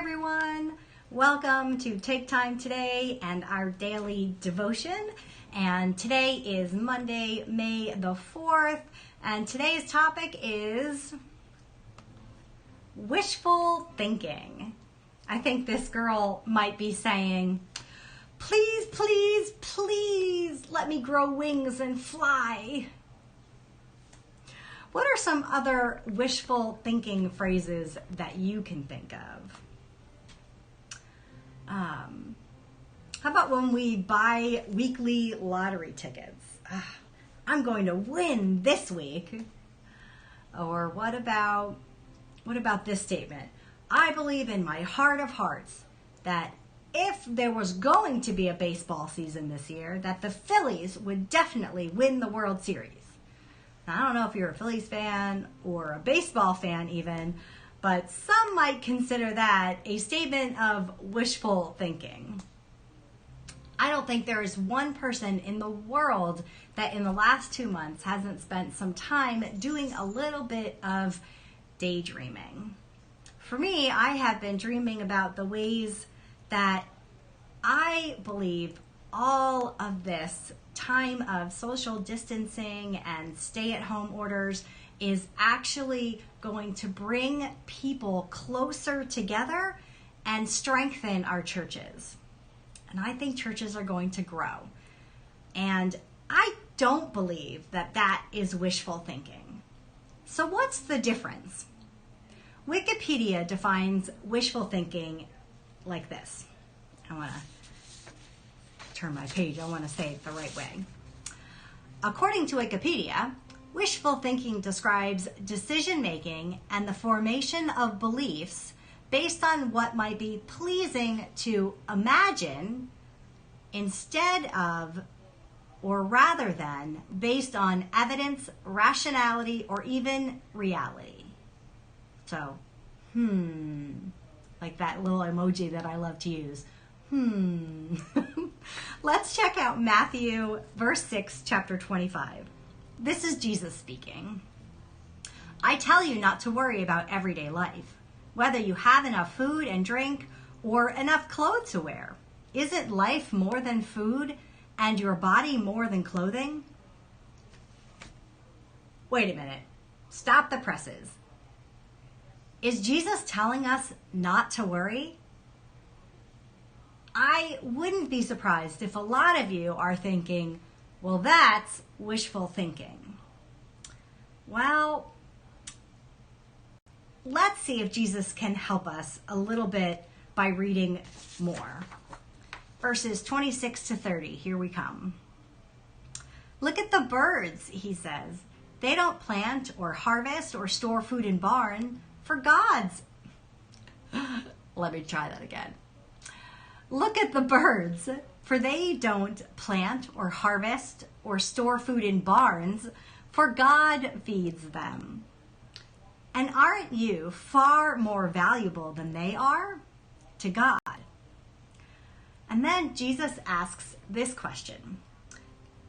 everyone. Welcome to Take Time Today and our daily devotion. And today is Monday, May the 4th. And today's topic is wishful thinking. I think this girl might be saying, please, please, please let me grow wings and fly. What are some other wishful thinking phrases that you can think of? How about when we buy weekly lottery tickets? I'm going to win this week. Or what about this statement? I believe in my heart of hearts that if there was going to be a baseball season this year, that the Phillies would definitely win the World Series. Now, I don't know if you're a Phillies fan or a baseball fan even, but some might consider that a statement of wishful thinking. I don't think there is one person in the world that in the last 2 months hasn't spent some time doing a little bit of daydreaming. For me, I have been dreaming about the ways that I believe all of this time of social distancing and stay-at-home orders is actually going to bring people closer together and strengthen our churches. And I think churches are going to grow. And I don't believe that that is wishful thinking. So what's the difference? Wikipedia defines wishful thinking like this. I want to turn my page. I want to say it the right way. According to Wikipedia, wishful thinking describes decision-making and the formation of beliefs based on what might be pleasing to imagine instead of, or rather than, based on evidence, rationality, or even reality. So, like that little emoji that I love to use. Let's check out Matthew, verse 6, chapter 25. This is Jesus speaking. I tell you not to worry about everyday life, whether you have enough food and drink or enough clothes to wear. Isn't life more than food and your body more than clothing? Wait a minute. Stop the presses. Is Jesus telling us not to worry? I wouldn't be surprised if a lot of you are thinking, well, that's wishful thinking. Well, let's see if Jesus can help us a little bit by reading more. Verses 26 to 30, here we come. Look at the birds, he says. They don't plant or harvest or store food in barn for God's. Let me try that again. Look at the birds, for they don't plant or harvest or store food in barns, for God feeds them. And aren't you far more valuable than they are to God? And then Jesus asks this question.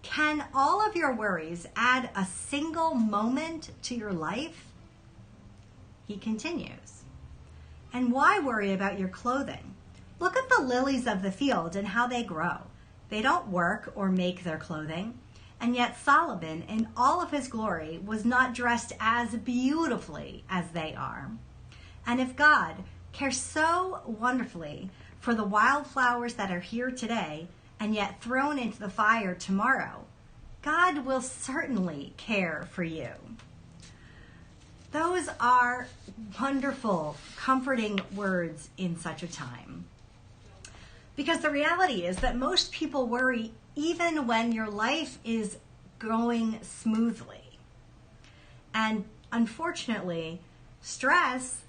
Can all of your worries add a single moment to your life? He continues. And why worry about your clothing? Look at the lilies of the field and how they grow. They don't work or make their clothing. And yet Solomon, in all of his glory, was not dressed as beautifully as they are. And if God cares so wonderfully for the wildflowers that are here today and yet thrown into the fire tomorrow, God will certainly care for you. Those are wonderful, comforting words in such a time. Because the reality is that most people worry even when your life is going smoothly. And unfortunately, stress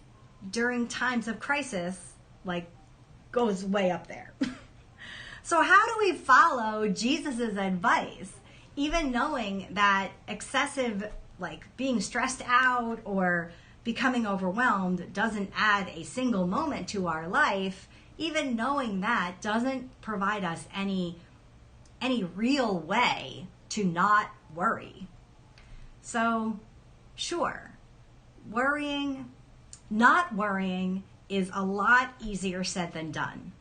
during times of crisis, goes way up there. So how do we follow Jesus's advice, even knowing that excessive, being stressed out or becoming overwhelmed doesn't add a single moment to our life? Even knowing that doesn't provide us any real way to not worry. So, sure, not worrying is a lot easier said than done.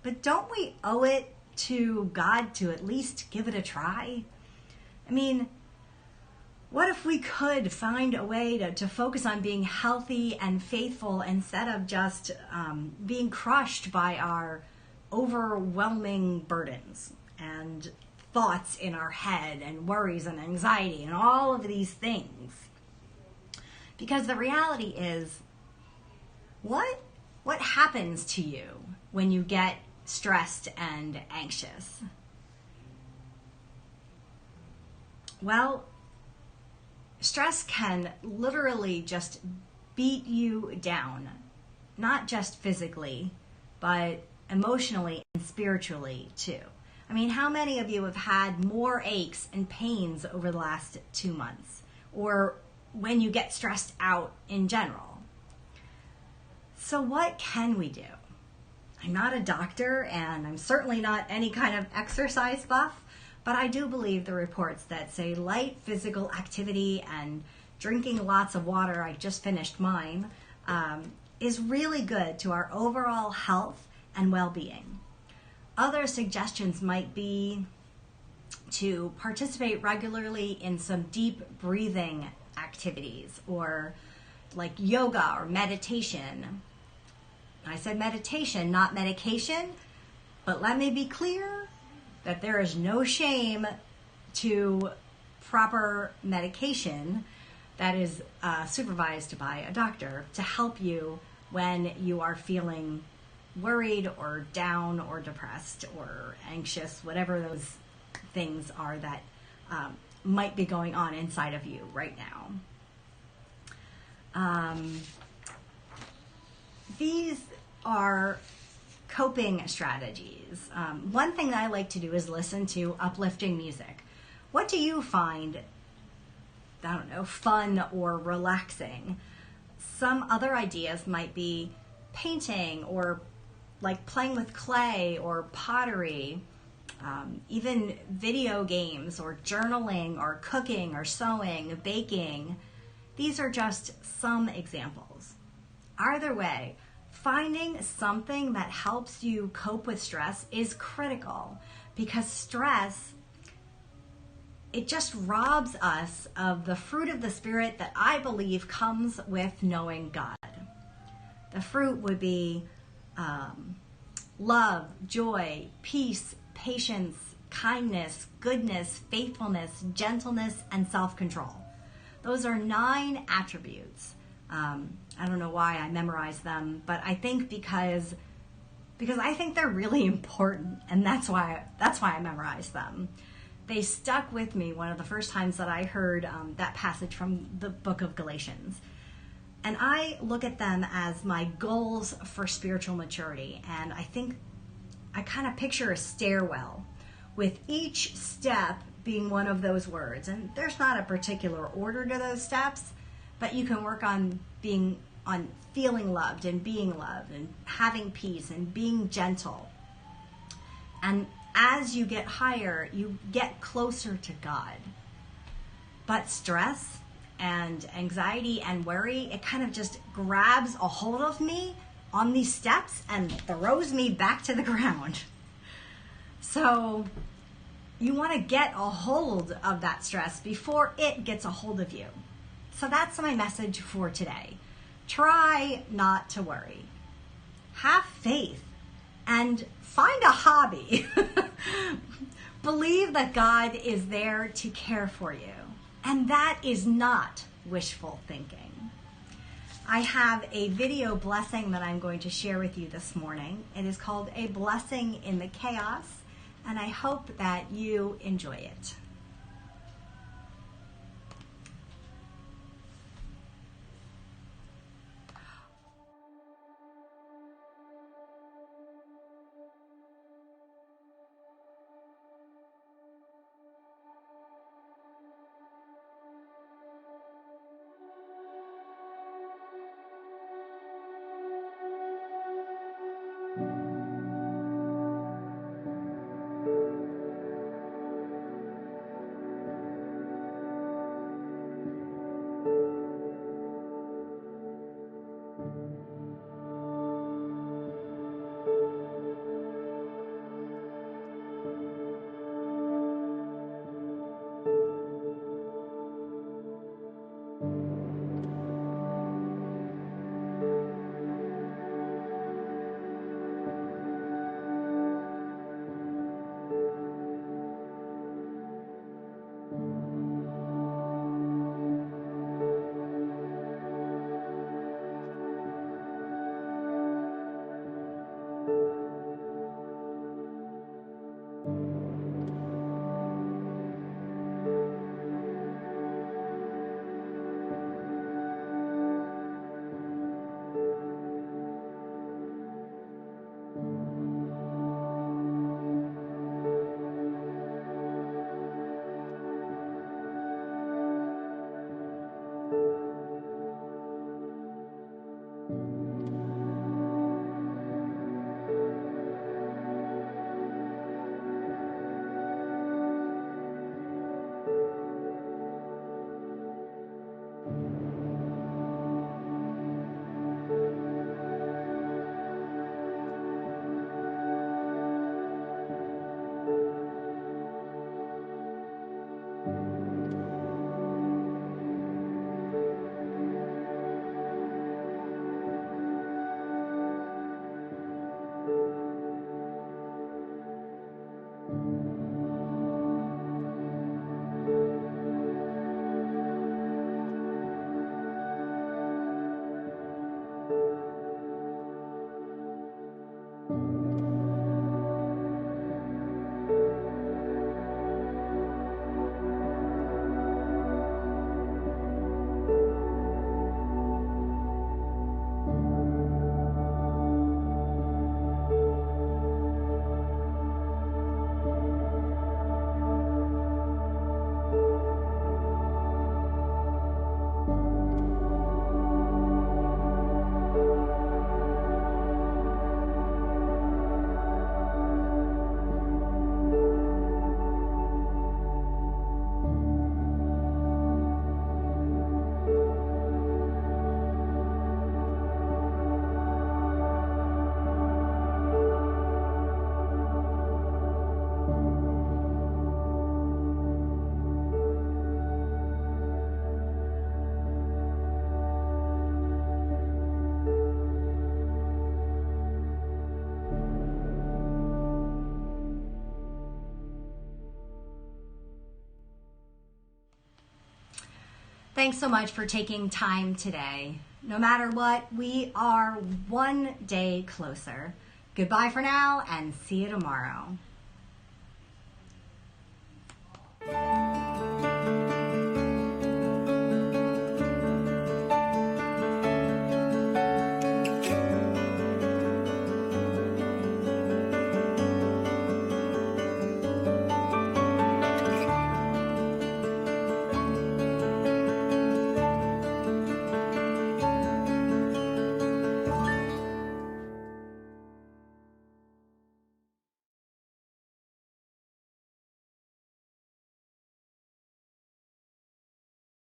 But don't we owe it to God to at least give it a try? I mean, what if we could find a way to focus on being healthy and faithful instead of just being crushed by our overwhelming burdens and thoughts in our head and worries and anxiety and all of these things? Because the reality is, what happens to you when you get stressed and anxious? Well, stress can literally just beat you down, not just physically, but emotionally and spiritually too. I mean, how many of you have had more aches and pains over the last 2 months, or when you get stressed out in general? So what can we do? I'm not a doctor, and I'm certainly not any kind of exercise buff, but I do believe the reports that say light physical activity and drinking lots of water, I just finished mine, is really good to our overall health and well-being. Other suggestions might be to participate regularly in some deep breathing activities, or like yoga or meditation. I said meditation, not medication, but let me be clear that there is no shame to proper medication that is supervised by a doctor to help you when you are feeling worried or down or depressed or anxious, whatever those things are that might be going on inside of you right now. These are coping strategies. One thing that I like to do is listen to uplifting music. What do you find, I don't know, fun or relaxing? Some other ideas might be painting, or like playing with clay or pottery, even video games or journaling or cooking or sewing, baking. These are just some examples. Either way, finding something that helps you cope with stress is critical, because stress, it just robs us of the fruit of the Spirit that I believe comes with knowing God. The fruit would be love, joy, peace, patience, kindness, goodness, faithfulness, gentleness, and self-control. Those are 9 attributes. I don't know why I memorized them, but I think because I think they're really important, and that's why I memorized them. They stuck with me one of the first times that I heard that passage from the book of Galatians. And I look at them as my goals for spiritual maturity. And I think I kind of picture a stairwell with each step being one of those words. And there's not a particular order to those steps, but you can work on feeling loved and being loved and having peace and being gentle. And as you get higher, you get closer to God. But stress and anxiety and worry, it kind of just grabs a hold of me on these steps and throws me back to the ground. So you want to get a hold of that stress before it gets a hold of you. So that's my message for today. Try not to worry. Have faith and find a hobby. Believe that God is there to care for you. And that is not wishful thinking. I have a video blessing that I'm going to share with you this morning. It is called A Blessing in the Chaos, and I hope that you enjoy it. Thanks so much for taking time today. No matter what, we are one day closer. Goodbye for now, and see you tomorrow.